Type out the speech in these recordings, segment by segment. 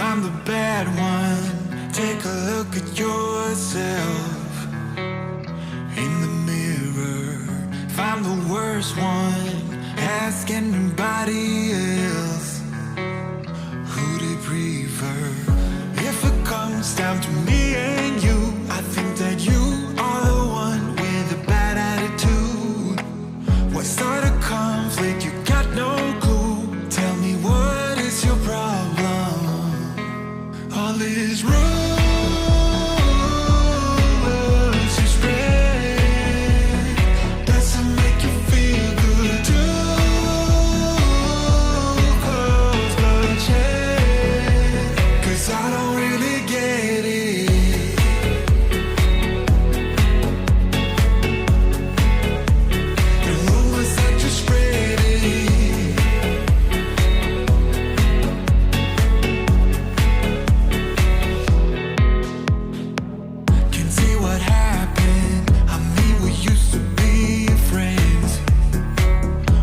I'm the bad one, take a look at yourself in the mirror. If I'm the worst one, ask anybody else who they prefer. If it comes down to me and you, I think that you are the one with a bad attitude. What sort of conflict? You got no clue. Tell me, what is your problem? All is rules you spread doesn't make you feel good too. Cause bloodshed, 'cause I don't really get it. The rumors that you spread it. Can see what happened. I mean, we used to be friends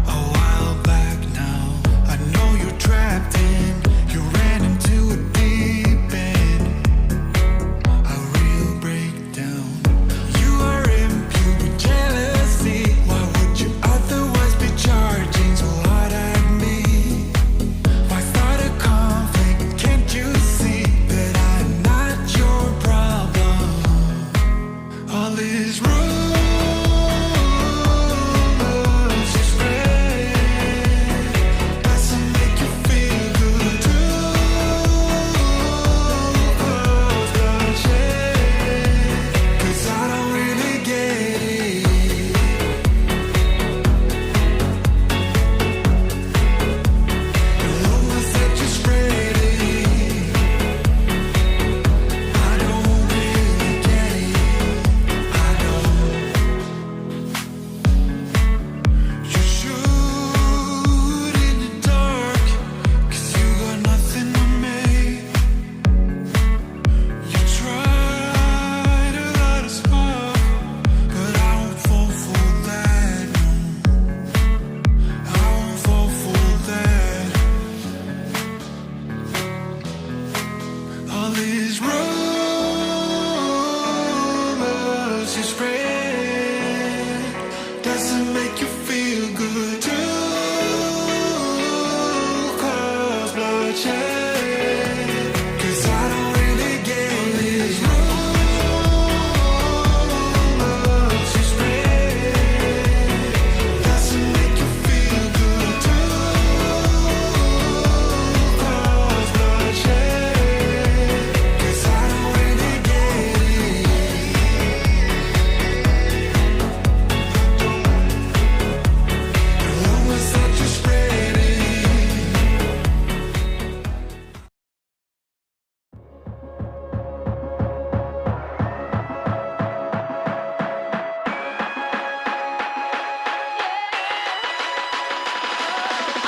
a while back now. I know you're trapped in, you ran into a deep end, a real breakdown. You are imbued with jealousy. Why would you otherwise be charging so hard at me? Why start a conflict? Can't you see that I'm not your problem? All these rumors you spread doesn't make you feel good too. Cause bloodshed, 'cause I don't really get it. The rumors that you spread it, I don't really get it. I don't. You shoot in the dark, 'cause you got nothing on me. You tried a lot of spark, but I won't fall for that. I won't fall for that. All these rumors you spread doesn't make you feel good too. Cause bloodshed, 'cause I don't really get these rumors you spread doesn't make you feel good too. Cause bloodshed, 'cause I don't really get it. The rumors that you spread it.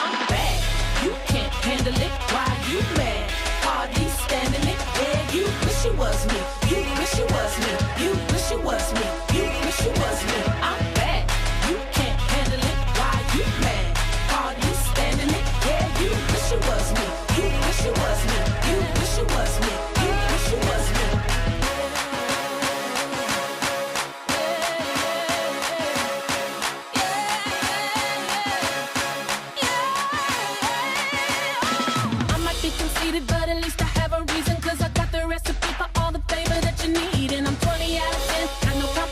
I'm bad. You can't handle it. Why you mad? Hardly standing it. Yeah, you wish you was me. You wish you was me. You wish you was me. You wish you was me. I'm bad. You can't handle it. Why you mad? Hardly standing it. Yeah, you wish you was me. You wish you was me. You wish you was me. You wish you was me. I might be conceited, but at least I have a reason. 'Cause I got the recipe for all the flavor that you need. And I'm 20 out of 10, got no problem